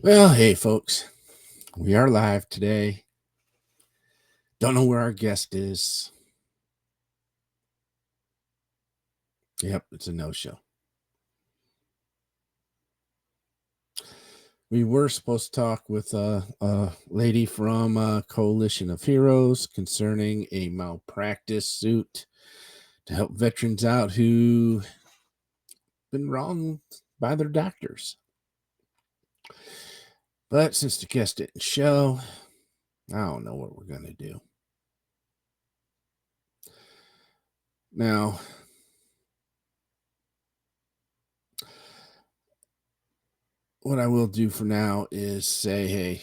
Well, hey, folks, we are live today. Don't know where our guest is. Yep, it's a no show. We were supposed to talk with a lady from Coalition of Heroes concerning a malpractice suit to help veterans out who been wronged by their doctors. But since the guest didn't show, I don't know what we're going to do. Now, what I will do for now is say, hey,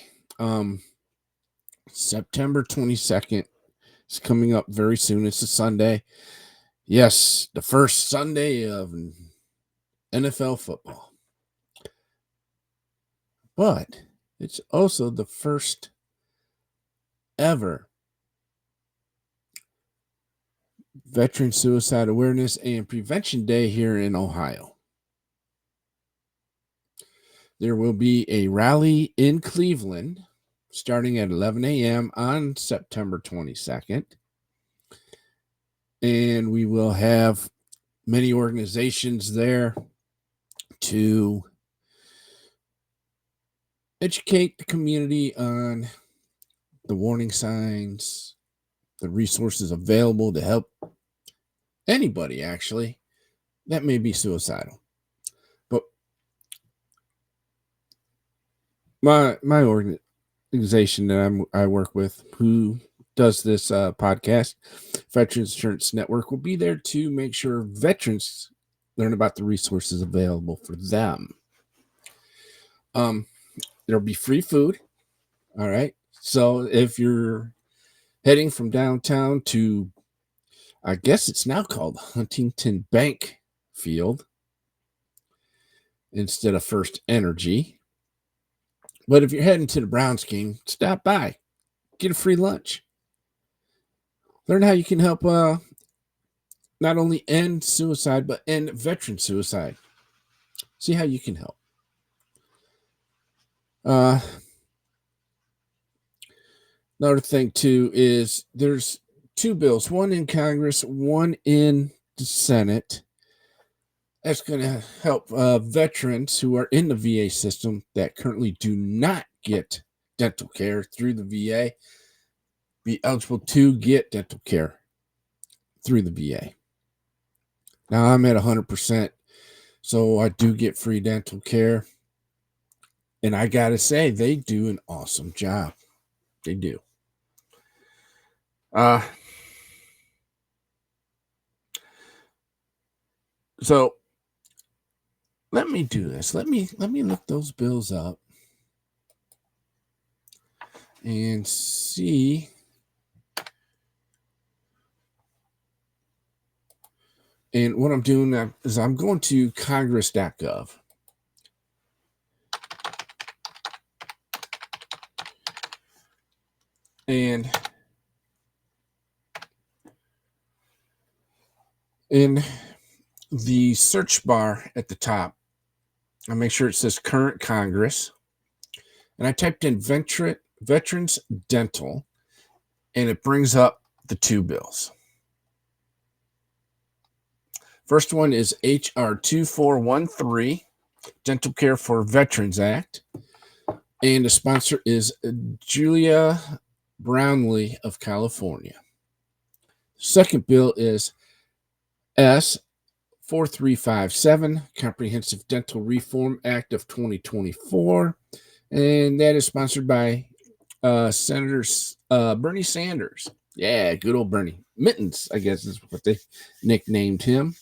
September 22nd is coming up very soon. It's a Sunday. Yes, the first Sunday of NFL football. But it's also the first ever Veteran Suicide Awareness and Prevention Day here in Ohio. There will be a rally in Cleveland starting at 11 a.m. on September 22nd. And we will have many organizations there to educate the community on the warning signs, the resources available to help anybody actually that may be suicidal. But my organization that I work with, who does this podcast, Veterans Insurance Network, will be there to make sure veterans learn about the resources available for them. There'll be free food. All right. So if you're heading from downtown to, I guess it's now called Huntington Bank Field instead of First Energy. But if you're heading to the Browns game, stop by, get a free lunch. Learn how you can help not only end suicide, but end veteran suicide. See how you can help. Another thing, too, is there's two bills, one in Congress, one in the Senate. That's going to help veterans who are in the VA system that currently do not get dental care through the VA be eligible to get dental care through the VA. Now, I'm at 100%, so I do get free dental care. And I got to say, they do an awesome job. They do. So let me do this. Let me look those bills up and see. And what I'm doing now is I'm going to congress.gov. And in the search bar at the top, I make sure it says current Congress. And I typed in Veterans Dental, and it brings up the two bills. First one is H.R. 2413, Dental Care for Veterans Act. And the sponsor is Julia Brownlee of California. Second bill is S. 4357, Comprehensive Dental Reform Act of 2024. And that is sponsored by Senator Bernie Sanders. Yeah, good old Bernie. Mittens, I guess is what they nicknamed him.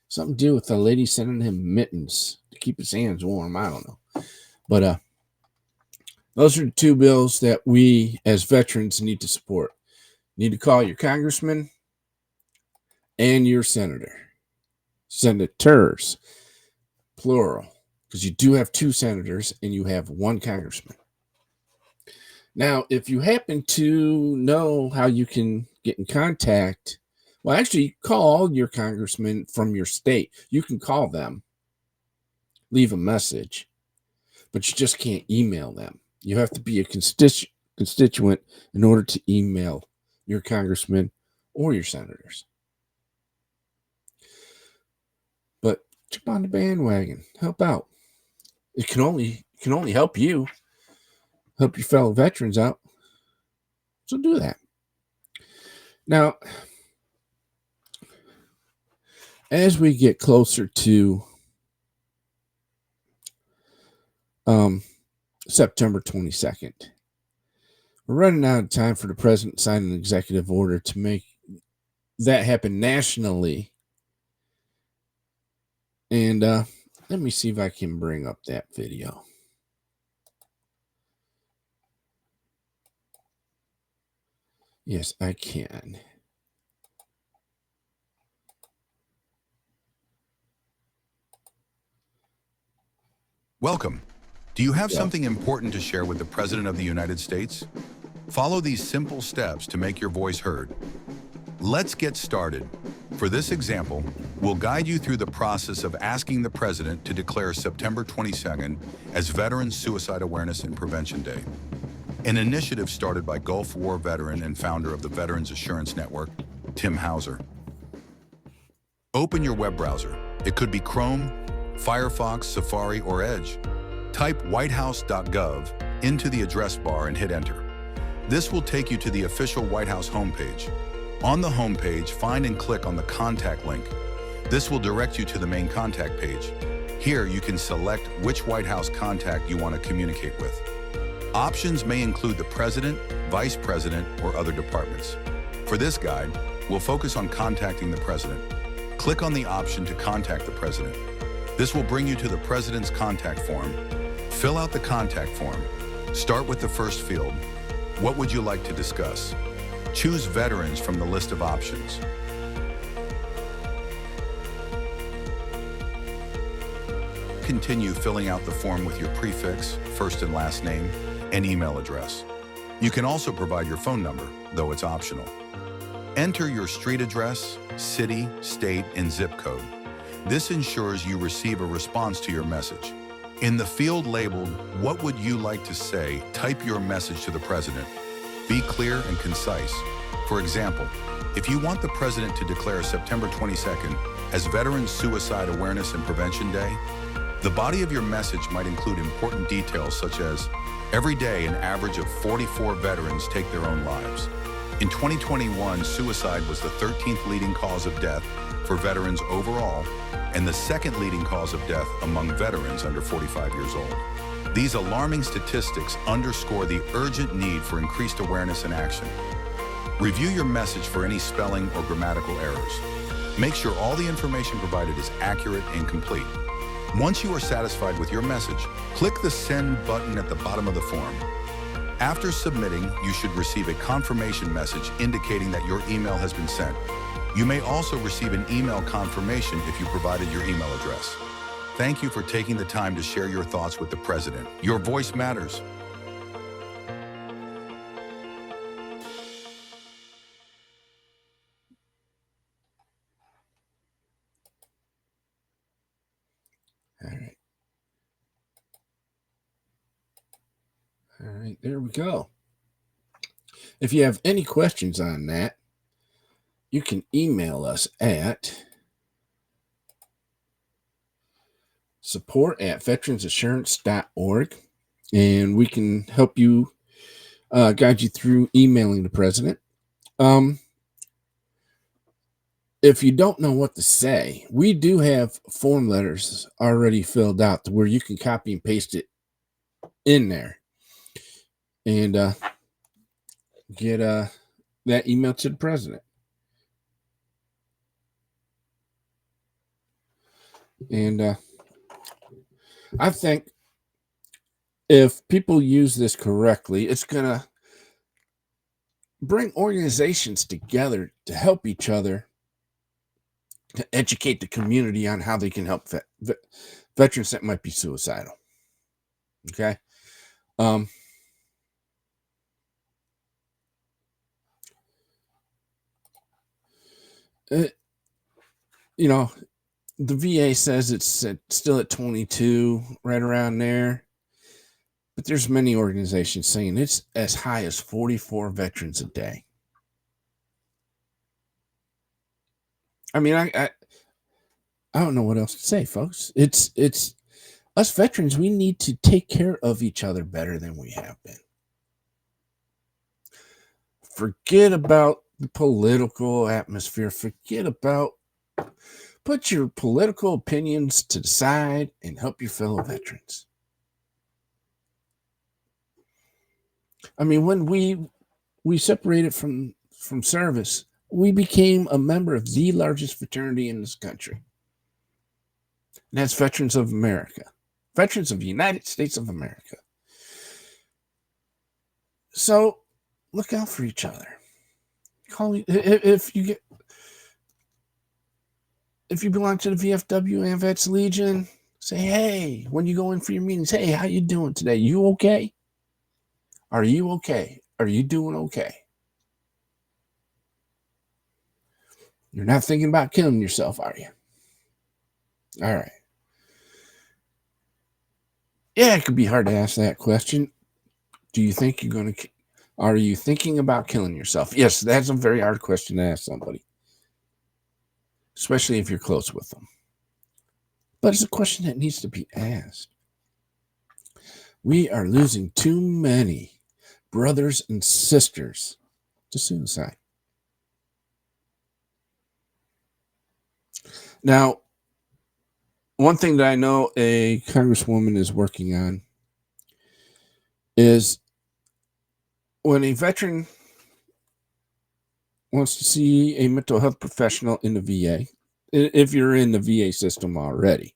Something to do with a lady sending him mittens to keep his hands warm. I don't know. But those are the two bills that we as veterans need to support. You need to call your congressman and your senator. Senators, plural, because you do have two senators and you have one congressman. Now, if you happen to know how you can get in contact, well, actually, call your congressman from your state. You can call them, leave a message. but you just can't email them. You have to be a constituent in order to email your congressman or your senators. But jump on the bandwagon, help out. It can only help you, help your fellow veterans out. So do that. Now, as we get closer to September 22nd, we're running out of time for the president to sign an executive order to make that happen nationally. And let me see if I can bring up that video. Yes, I can. Welcome. Do you have something important to share with the President of the United States? Follow these simple steps to make your voice heard. Let's get started. For this example, we'll guide you through the process of asking the President to declare September 22nd as Veterans Suicide Awareness and Prevention Day, an initiative started by Gulf War veteran and founder of the Veterans Assurance Network, Tim Hauser. Open your web browser. It could be Chrome, Firefox, Safari, or Edge. Type whitehouse.gov into the address bar and hit enter. This will take you to the official White House homepage. On the homepage, find and click on the contact link. This will direct you to the main contact page. Here, you can select which White House contact you want to communicate with. Options may include the President, Vice President, or other departments. For this guide, we'll focus on contacting the President. Click on the option to contact the President. This will bring you to the President's contact form. Fill out the contact form. Start with the first field. What would you like to discuss? Choose veterans from the list of options. Continue filling out the form with your prefix, first and last name, and email address. You can also provide your phone number, though it's optional. Enter your street address, city, state, and zip code. This ensures you receive a response to your message. In the field labeled, "What would you like to say?" type your message to the President. Be clear and concise. For example, if you want the President to declare September 22nd as Veterans Suicide Awareness and Prevention Day, the body of your message might include important details such as, every day an average of 44 veterans take their own lives. In 2021, suicide was the 13th leading cause of death for veterans overall, and the second leading cause of death among veterans under 45 years old. These alarming statistics underscore the urgent need for increased awareness and action. Review your message for any spelling or grammatical errors. Make sure all the information provided is accurate and complete. Once you are satisfied with your message, click the Send button at the bottom of the form. After submitting, you should receive a confirmation message indicating that your email has been sent. You may also receive an email confirmation if you provided your email address. Thank you for taking the time to share your thoughts with the President. Your voice matters. All right, there we go. If you have any questions on that, you can email us at support@veteransassurance.org, and we can help you guide you through emailing the President. If you don't know what to say, we do have form letters already filled out to where you can copy and paste it in there and get that email to the President. And I think if people use this correctly, it's going to bring organizations together to help each other, to educate the community on how they can help veterans that might be suicidal. Okay. You know, the VA says it's still at 22, right around there. But there's many organizations saying it's as high as 44 veterans a day. I mean, I don't know what else to say, folks. It's us veterans, we need to take care of each other better than we have been. Forget about the political atmosphere. Put your political opinions to the side and help your fellow veterans. I mean, when we separated from service, we became a member of the largest fraternity in this country. And that's Veterans of America. Veterans of the United States of America. So look out for each other. If you belong to the VFW and Vets Legion, say, hey, when you go in for your meetings, hey, how you doing today? You okay? Are you okay? Are you doing okay? You're not thinking about killing yourself, are you? All right. Yeah, it could be hard to ask that question. Do you think are you thinking about killing yourself? Yes, that's a very hard question to ask somebody, especially if you're close with them. But it's a question that needs to be asked. We are losing too many brothers and sisters to suicide. Now, one thing that I know a congresswoman is working on is when a veteran wants to see a mental health professional in the VA, if you're in the VA system already,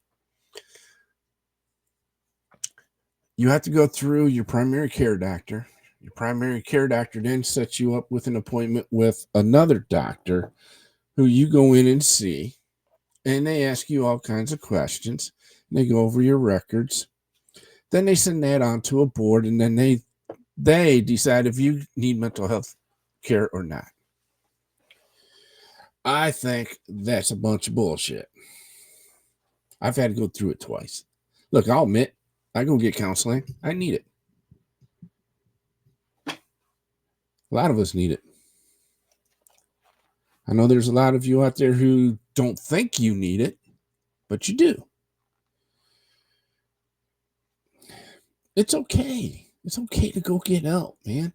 you have to go through your primary care doctor. Your primary care doctor then sets you up with an appointment with another doctor who you go in and see, and they ask you all kinds of questions. They go over your records. Then they send that on to a board, and then they decide if you need mental health care or not. I think that's a bunch of bullshit. I've had to go through it twice. Look, I'll admit, I go get counseling. I need it. A lot of us need it. I know there's a lot of you out there who don't think you need it, but you do. It's okay. It's okay to go get help, man.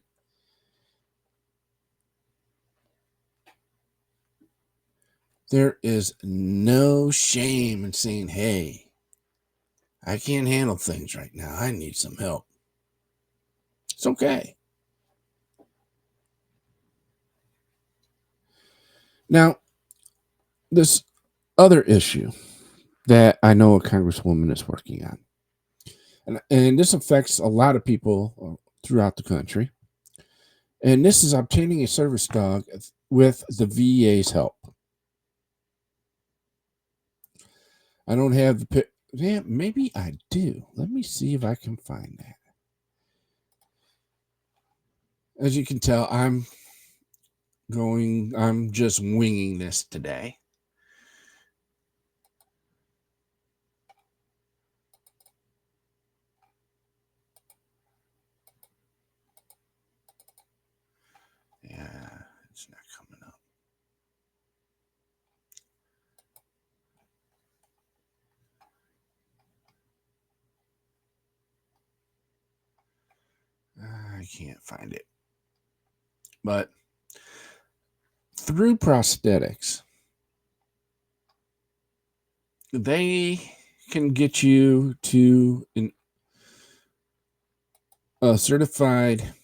There is no shame in saying, hey, I can't handle things right now. I need some help. It's okay. Now, this other issue that I know a congresswoman is working on, and this affects a lot of people throughout the country, and this is obtaining a service dog with the VA's help. I don't have the yeah, maybe I do. Let me see if I can find that. As you can tell, I'm just winging this today. Yeah, it's not coming up. I can't find it. But through prosthetics, they can get you to a certified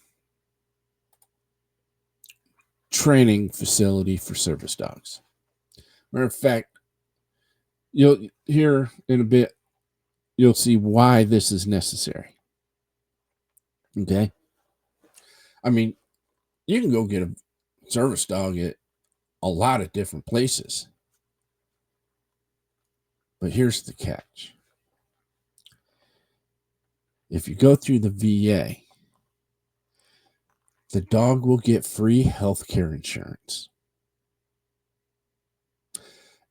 training facility for service dogs. Matter of fact, you'll hear in a bit, you'll see why this is necessary. Okay? I mean, you can go get a service dog at a lot of different places. But here's the catch. If you go through the VA, the dog will get free health care insurance.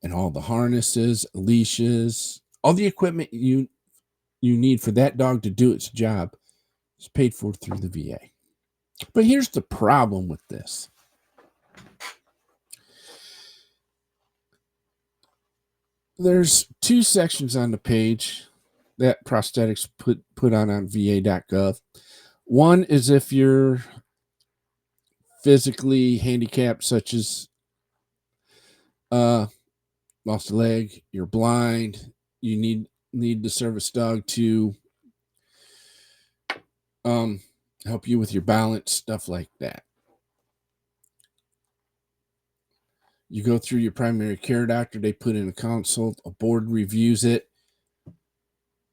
And all the harnesses, leashes, all the equipment you need for that dog to do its job It's paid for through the VA. But here's the problem with this. There's 2 sections on the page that prosthetics put on va.gov. One is if you're physically handicapped, such as lost a leg, you're blind, you need the service dog to help you with your balance, stuff like that. You go through your primary care doctor, they put in a consult, a board reviews it,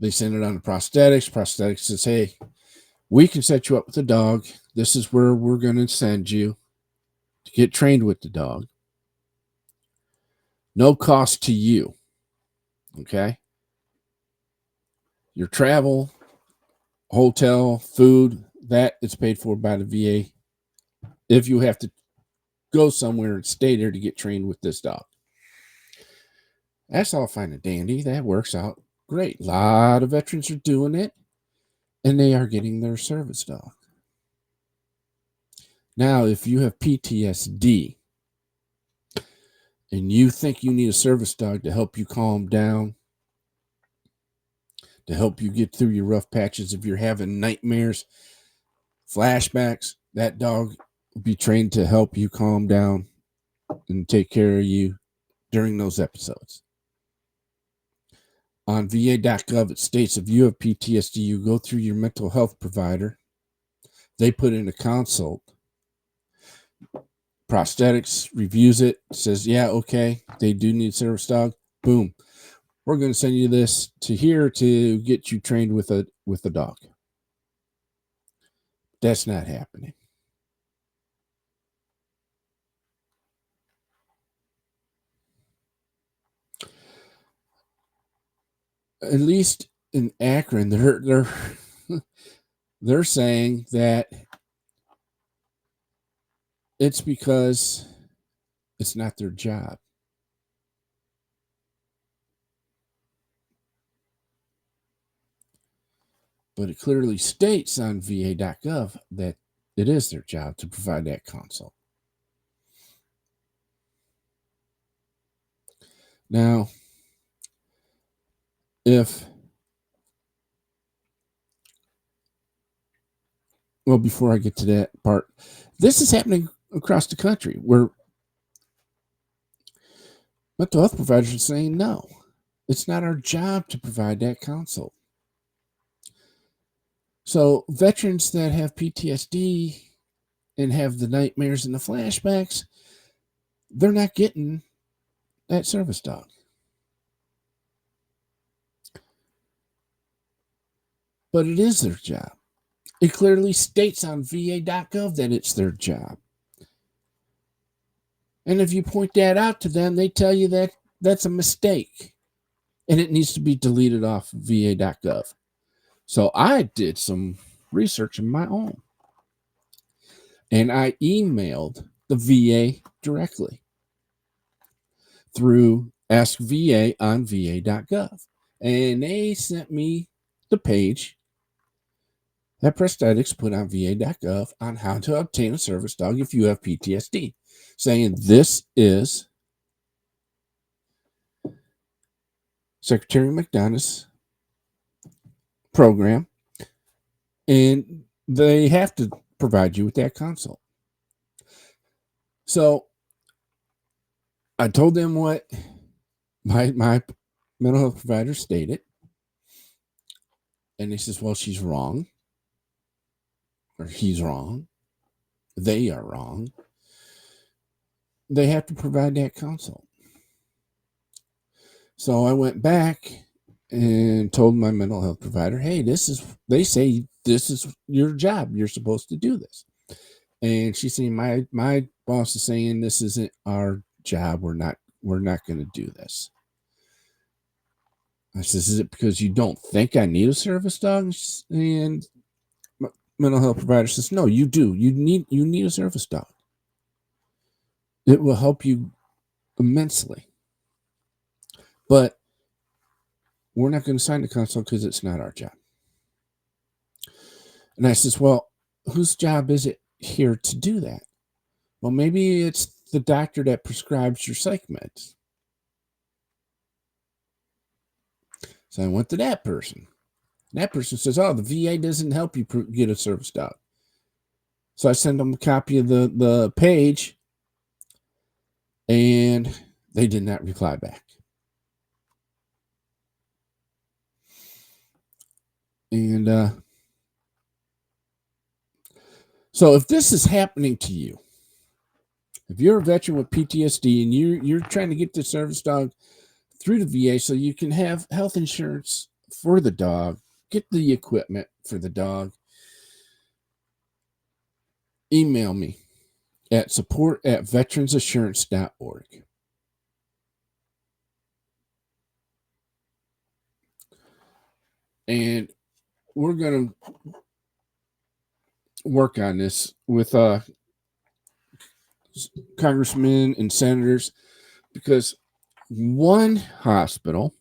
they send it on to prosthetics. Prosthetics says, hey, we can set you up with a dog. This is where we're going to send you to get trained with the dog. No cost to you. Okay? Your travel, hotel, food, that is paid for by the VA if you have to go somewhere and stay there to get trained with this dog. That's all fine and dandy. That works out great. A lot of veterans are doing it, and they are getting their service dog. Now, if you have PTSD and you think you need a service dog to help you calm down, to help you get through your rough patches, if you're having nightmares, flashbacks, that dog will be trained to help you calm down and take care of you during those episodes. On va.gov, it states if you have PTSD, you go through your mental health provider. They put in a consult. Prosthetics reviews it, says, yeah, okay, they do need service dog. Boom. We're going to send you this to here to get you trained with a dog. That's not happening. At least in Akron, they're saying that it's because it's not their job. But it clearly states on va.gov that it is their job to provide that consult. Now, before I get to that part, this is happening across the country where mental health providers are saying, no, it's not our job to provide that consult. So veterans that have PTSD and have the nightmares and the flashbacks, they're not getting that service dog. But it is their job. It clearly states on va.gov that it's their job. And if you point that out to them, they tell you that that's a mistake and it needs to be deleted off va.gov. So I did some research of my own. And I emailed the VA directly through Ask VA on va.gov. And they sent me the page that prosthetics put on va.gov on how to obtain a service dog if you have PTSD, saying this is Secretary McDonough's program, and they have to provide you with that consult. So I told them what my mental health provider stated, and he says, well, she's wrong, or he's wrong, they are wrong. They have to provide that consult. So I went back and told my mental health provider, hey, they say this is your job. You're supposed to do this. And she's saying, my boss is saying this isn't our job. We're not going to do this. I says, is it because you don't think I need a service dog? And my mental health provider says, no, you do. You need a service dog. It will help you immensely. But we're not going to sign the consult because it's not our job. And I says, well, whose job is it here to do that? Well, maybe it's the doctor that prescribes your psych meds. So I went to that person. That person says, oh, the VA doesn't help you get a service dog. So I sent them a copy of the page, and they did not reply back. And so if this is happening to you, if you're a veteran with PTSD and you're trying to get the service dog through the VA so you can have health insurance for the dog, get the equipment for the dog, email me at support@veteransassurance.org. And we're going to work on this with congressmen and senators, because one hospital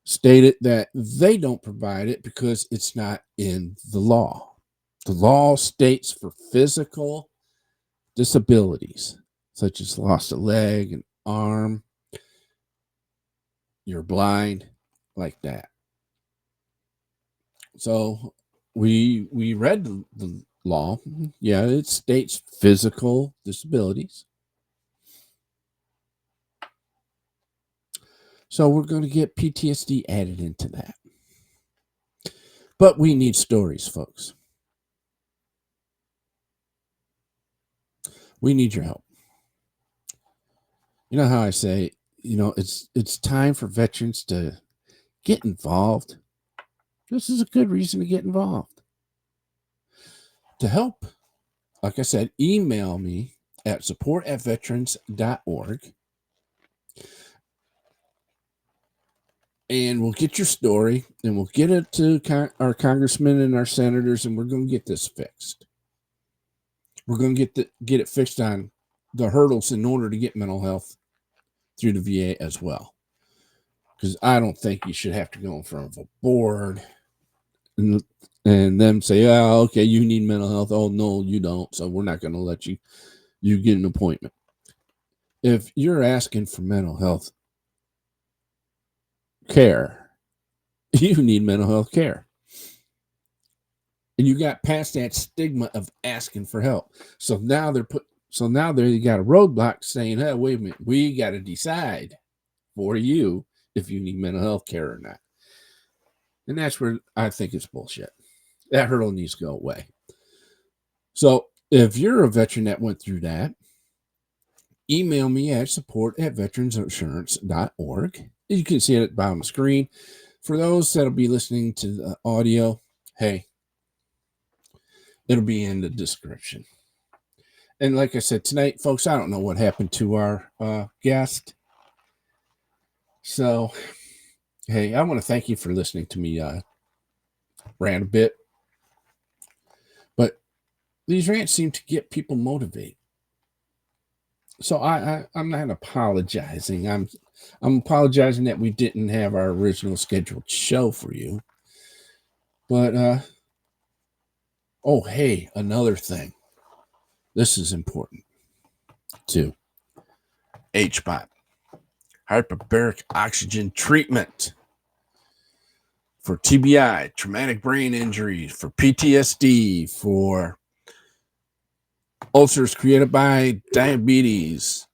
stated that they don't provide it because it's not in the law. The law states for physical disabilities, such as loss of leg and arm, you're blind, like that. So we read the law. Yeah, it states physical disabilities. So we're going to get PTSD added into that. But we need stories, folks. We need your help. You know how I say, it's time for veterans to get involved. This is a good reason to get involved. To help, like I said, email me at support@veterans.org. And we'll get your story, and we'll get it to our congressmen and our senators, and we're going to get this fixed. We're going to get it fixed on the hurdles in order to get mental health through the VA as well. Because I don't think you should have to go in front of a board and them say, oh, okay, you need mental health. Oh, no, you don't. So we're not going to let you get an appointment. If you're asking for mental health care, you need mental health care. And you got past that stigma of asking for help. So now they got a roadblock saying, hey, wait a minute, we got to decide for you if you need mental health care or not. And that's where I think it's bullshit. That hurdle needs to go away. So if you're a veteran that went through that, email me at support@veteransassurance.org. You can see it at the bottom of the screen. For those that'll be listening to the audio, hey, it'll be in the description. And like I said, tonight, folks, I don't know what happened to our guest. So, hey, I want to thank you for listening to me rant a bit. But these rants seem to get people motivated. So I'm not apologizing. I'm apologizing that we didn't have our original scheduled show for you. But oh, hey, another thing. This is important too. HBOT, hyperbaric oxygen treatment for TBI, traumatic brain injury, for PTSD, for ulcers created by diabetes.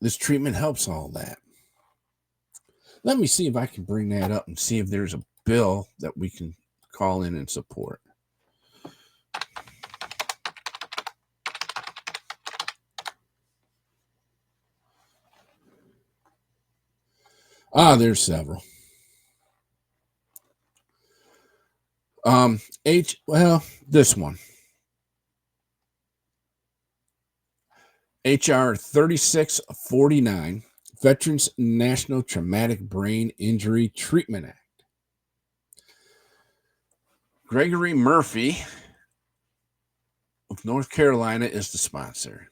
This treatment helps all that. Let me see if I can bring that up and see if there's a bill that we can call in and support. There's several. This one. HR 3649, Veterans National Traumatic Brain Injury Treatment Act. Gregory Murphy of North Carolina is the sponsor.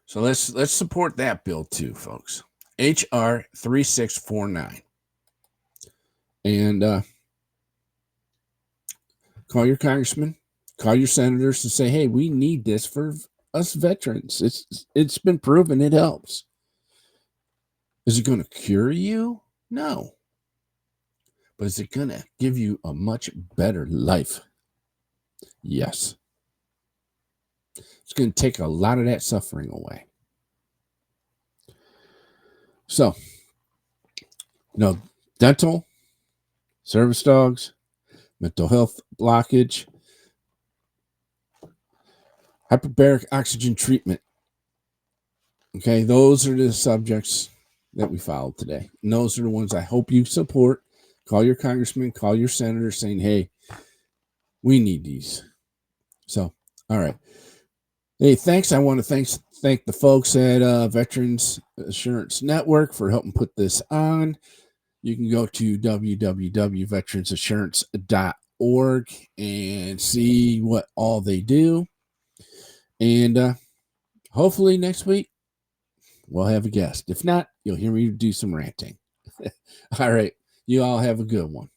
So let's support that bill too, folks. HR 3649. And call your congressman, call your senators and say, hey, we need this for us veterans. It's been proven it helps. Is it going to cure you? No. But is it going to give you a much better life? Yes. It's going to take a lot of that suffering away. So, dental, service dogs, mental health blockage, hyperbaric oxygen treatment. Okay, those are the subjects that we followed today. And those are the ones I hope you support. Call your congressman, call your senator saying, hey, we need these. So, all right. Hey, thanks. I want to thank the folks at Veterans Assurance Network for helping put this on. You can go to www.veteransassurance.org and see what all they do. And hopefully next week we'll have a guest. If not, you'll hear me do some ranting. All right. You all have a good one.